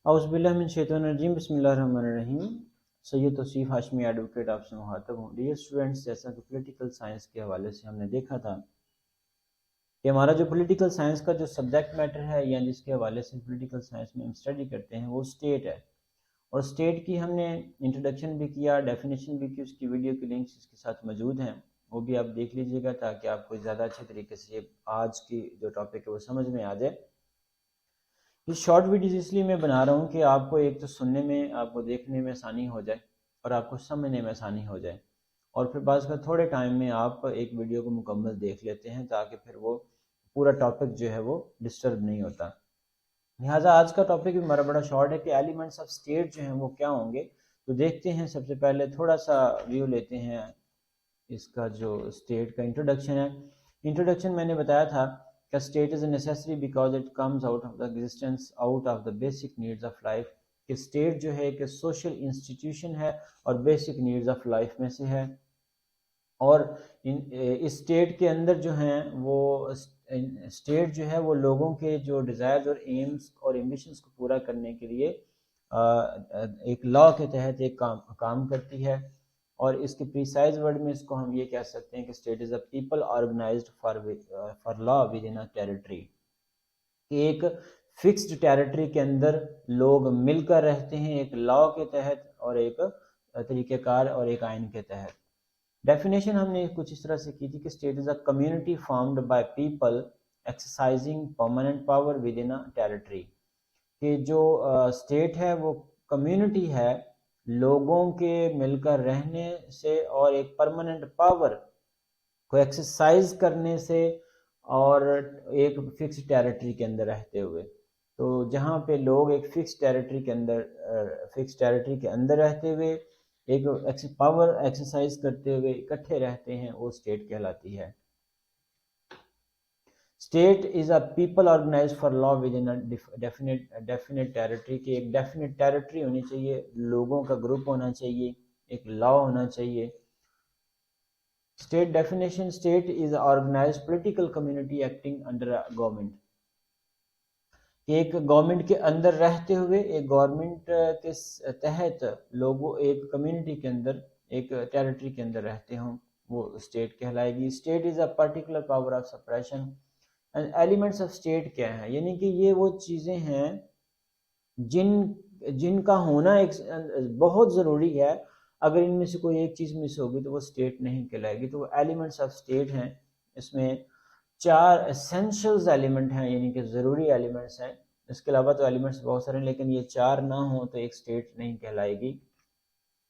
औज़ुबिल्लाहिमिनश्शैतानिर्रजीम बिस्मिल्लाहिर्रहमानिर्रहीम। सैयद तौसीफ़ हाशमी एडवोकेट आपसे मुखातब हूँ। डियर स्टूडेंट्स, जैसा कि पॉलिटिकल साइंस के हवाले से हमने देखा था कि हमारा जो पॉलिटिकल साइंस का जो सब्जेक्ट मैटर है या जिसके हवाले से पॉलिटिकल साइंस में हम स्टडी करते हैं वो स्टेट है। और स्टेट की हमने इंट्रोडक्शन भी किया, डेफिनेशन भी की, उसकी वीडियो की लिंक्स इसके साथ मौजूद हैं, वो भी आप देख लीजिएगा ताकि आपको ज़्यादा अच्छे तरीके से आज की जो टॉपिक है वो समझ में आ जाए। ये शॉर्ट वीडियोज़ इसलिए मैं बना रहा हूँ कि आपको एक तो सुनने में, आपको देखने में आसानी हो जाए और आपको समझने में आसानी हो जाए, और फिर बाद में थोड़े टाइम में आप एक वीडियो को मुकम्मल देख लेते हैं ताकि फिर वो पूरा टॉपिक जो है वो डिस्टर्ब नहीं होता। लिहाजा आज का टॉपिक भी हमारा बड़ा शॉर्ट है कि एलिमेंट्स ऑफ स्टेट जो हैं वो क्या होंगे। तो देखते हैं, सबसे पहले थोड़ा सा व्यू लेते हैं इसका जो स्टेट का इंट्रोडक्शन है। इंट्रोडक्शन मैंने बताया था कि state is necessary because it comes out of the existence out of the basic needs of life. कि स्टेट जो है कि सोशल इंस्टीट्यूशन है और बेसिक नीड्स ऑफ लाइफ में से है, और इस स्टेट के अंदर जो हैं वो स्टेट जो है वो लोगों के जो डिज़ायर्स और एम्स और एम्बिशंस को पूरा करने के लिए एक लॉ के तहत एक काम करती है। और इसके प्रीसाइज वर्ड में इसको हम ये कह सकते हैं कि state is a people organised for law within a territory. कि एक फिक्स्ड टेरिटरी के अंदर लोग मिलकर रहते हैं एक लॉ के तहत और एक तरीक़ेकार और एक आइन के तहत। डेफिनेशन हमने कुछ इस तरह से की थी कि state is a community formed by people exercising permanent power with in a territory. कि जो स्टेट है वो कम्युनिटी है लोगों के मिलकर रहने से और एक परमानेंट पावर को एक्सरसाइज करने से और एक फिक्स टेरिटरी के अंदर रहते हुए। तो जहाँ पे लोग एक फिक्स टेरिटरी के अंदर रहते हुए एक पावर एक्सरसाइज करते हुए इकट्ठे रहते हैं, वो स्टेट कहलाती है। State is a people organise for law within a definite territory. की एक डेफिनेट टेरिटरी होनी चाहिए, लोगों का ग्रुप होना चाहिए, एक लॉ होना चाहिए। State definition, state is organised political community acting under a government. एक गवर्नमेंट के अंदर रहते हुए, एक गवर्नमेंट के तहत लोगों एक कम्युनिटी के अंदर एक टेरिटरी के अंदर रहते हों, वो स्टेट कहलाएगी। State is a particular power of suppression. And elements of state क्या है, यानी कि ये वो चीज़ें हैं जिनका होना एक बहुत ज़रूरी है। अगर इनमें से कोई एक चीज़ मिस होगी तो वो स्टेट नहीं कहलाएगी। तो वो एलिमेंट्स ऑफ स्टेट हैं। इसमें 4 एसेंशियल्स एलिमेंट हैं, यानी कि ज़रूरी एलिमेंट्स हैं। इसके अलावा तो एलिमेंट्स बहुत सारे हैं, लेकिन ये 4 ना हो तो एक स्टेट नहीं कहलाएगी।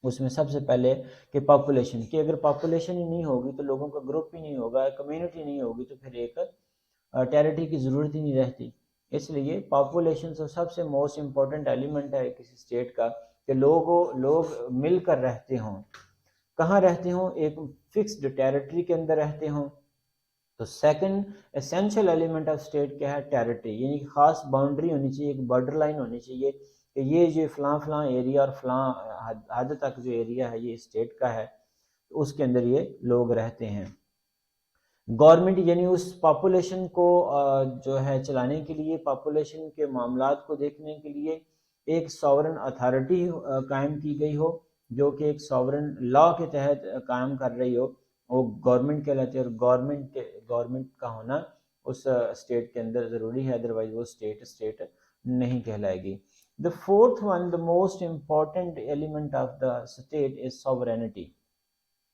उसमें सबसे पहले कि पॉपुलेशन, कि अगर पॉपुलेशन ही नहीं होगी तो लोगों का ग्रुप ही नहीं होगा, कम्युनिटी नहीं होगी, तो फिर एक टेरिटरी की ज़रूरत ही नहीं रहती। इसलिए पॉपुलेशन तो सबसे मोस्ट इम्पॉर्टेंट एलिमेंट है किसी स्टेट का, कि लोग मिलकर रहते हों। कहाँ रहते हों? एक फिक्स्ड टेरिटरी के अंदर रहते हों। तो second essential element of state क्या है? टेरिटरी, यानी कि खास बाउंड्री होनी चाहिए, एक बॉर्डर लाइन होनी चाहिए कि ये जो फलां एरिया और फलां हद तक जो एरिया है ये स्टेट का है, तो उसके अंदर ये लोग रहते हैं। गवर्नमेंट यानी उस पॉपुलेशन को जो है चलाने के लिए, पॉपुलेशन के मामलात को देखने के लिए एक सॉवरन अथॉरिटी कायम की गई हो, जो कि एक सॉवरन लॉ के तहत कायम कर रही हो, वो गवर्नमेंट कहलाती है। और गवर्नमेंट का होना उस स्टेट के अंदर ज़रूरी है, अदरवाइज वो स्टेट नहीं कहलाएगी। The fourth one, the most important element of the state is sovereignty.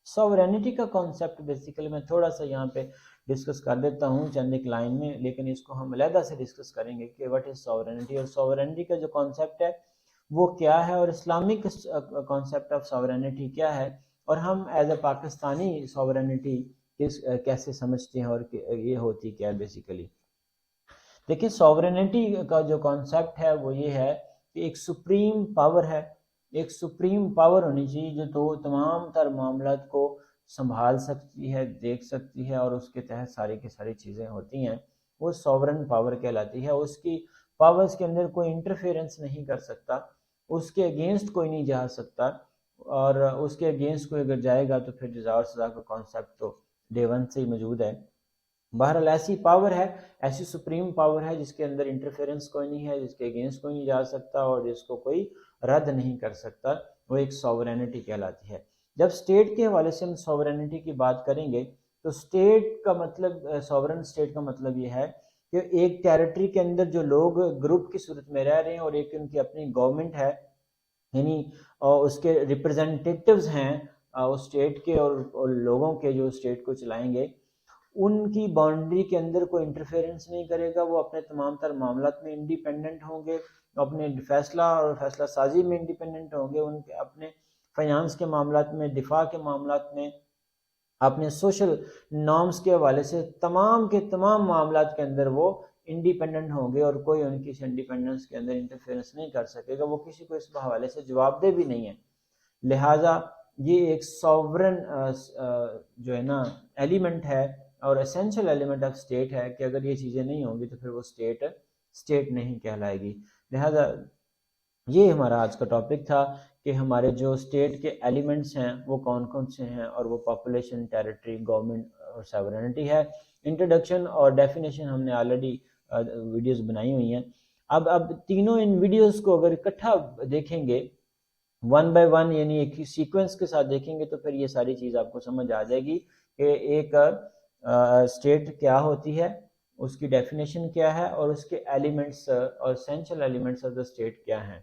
Sovereignty का कॉन्सेप्ट बेसिकली मैं थोड़ा सा यहाँ पे डिस्कस कर देता हूँ चंद एक लाइन में, लेकिन इसको हम अलहदा से डिस्कस करेंगे कि व्हाट इज सॉवरेनिटी, और सॉवरेनिटी का जो कॉन्सेप्ट है वो क्या है, और इस्लामिक कॉन्सेप्ट ऑफ सॉवरेनिटी क्या है, और हम एज अ पाकिस्तानी सॉवरेनिटी कैसे समझते हैं और ये होती क्या है बेसिकली। देखिए, सॉवरेनिटी का जो कॉन्सेप्ट है वो ये है कि एक सुप्रीम पावर है, एक सुप्रीम पावर होनी चाहिए जो तो तमाम तर मामलात को संभाल सकती है, देख सकती है, और उसके तहत सारी की सारी चीज़ें होती हैं, वो सॉवरन पावर कहलाती है। उसकी पावर्स के अंदर कोई इंटरफेरेंस नहीं कर सकता, उसके अगेंस्ट कोई नहीं जा सकता, और उसके अगेंस्ट कोई अगर जाएगा तो फिर जज़ा और सज़ा का कॉन्सेप्ट तो डे वन से ही मौजूद है। بہرحال ایسی پاور ہے، ایسی سپریم پاور ہے جس کے اندر انٹرفیرنس کوئی نہیں ہے، جس کے اگینسٹ کوئی نہیں جا سکتا اور جس کو کوئی رد نہیں کر سکتا، وہ ایک سوورینٹی کہلاتی ہے۔ جب اسٹیٹ کے حوالے سے ہم سوورینٹی کی بات کریں گے تو اسٹیٹ کا مطلب، سوورن اسٹیٹ کا مطلب یہ ہے کہ ایک ٹیریٹری کے اندر جو لوگ گروپ کی صورت میں رہ رہے ہیں اور ایک ان کی اپنی گورنمنٹ ہے، یعنی اس کے ریپرزنٹیٹیوز ہیں اس اسٹیٹ کے اور لوگوں کے جو اسٹیٹ کو چلائیں گے، ان کی باؤنڈری کے اندر کوئی انٹرفیرنس نہیں کرے گا، وہ اپنے تمام تر معاملات میں انڈیپینڈنٹ ہوں گے، اپنے فیصلہ اور فیصلہ سازی میں انڈیپینڈنٹ ہوں گے، ان کے اپنے فائنانس کے معاملات میں، دفاع کے معاملات میں، اپنے سوشل نارمز کے حوالے سے تمام کے تمام معاملات کے اندر وہ انڈیپینڈنٹ ہوں گے، اور کوئی ان کی انڈیپینڈنس کے اندر انٹرفیرنس نہیں کر سکے گا، وہ کسی کو اس حوالے سے جواب دہ بھی نہیں ہے۔ لہٰذا یہ ایک سوورن جو ہے نا ایلیمنٹ ہے اور اسینشل ایلیمنٹ آف اسٹیٹ ہے کہ اگر یہ چیزیں نہیں ہوں گی تو پھر وہ اسٹیٹ نہیں کہلائے گی۔ لہٰذا یہ ہمارا آج کا ٹاپک تھا کہ ہمارے جو اسٹیٹ کے ایلیمنٹس ہیں وہ کون کون سے ہیں، اور وہ پاپولیشن، ٹیریٹری، گورنمنٹ اور سیورنٹی ہے۔ انٹروڈکشن اور ڈیفینیشن ہم نے آلریڈی ویڈیوز بنائی ہوئی ہیں۔ اب تینوں ان ویڈیوز کو اگر اکٹھا دیکھیں گے ون بائی ون، یعنی ایک ہی سیکوینس کے ساتھ دیکھیں گے، تو پھر یہ ساری چیز آپ کو سمجھ آ جائے گی کہ ایک اسٹیٹ کیا ہوتی ہے، اس کی ڈیفینیشن کیا ہے، اور اس کے ایلیمنٹس اور essential elements of the state کیا ہیں۔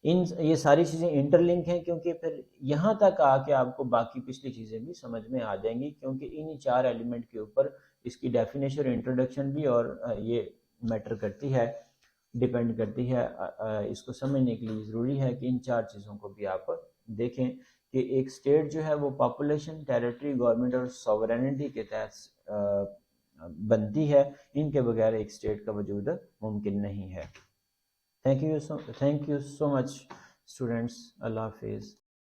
یہ ساری چیزیں انٹر لنک ہیں، کیونکہ پھر یہاں تک آ کے آپ کو باقی پچھلی چیزیں بھی سمجھ میں آ جائیں گی، کیونکہ انہی چار ایلیمنٹ کے اوپر اس کی ڈیفینیشن اور انٹروڈکشن بھی اور یہ میٹر کرتی ہے، ڈیپینڈ کرتی ہے۔ اس کو سمجھنے کے لیے ضروری ہے کہ ان چار چیزوں کو بھی آپ دیکھیں کہ ایک اسٹیٹ جو ہے وہ پاپولیشن، ٹیریٹری، گورنمنٹ اور سوورینٹی کے تحت بنتی ہے، ان کے بغیر ایک اسٹیٹ کا وجود ممکن نہیں ہے۔ Thank you so much students, اللہ حافظ۔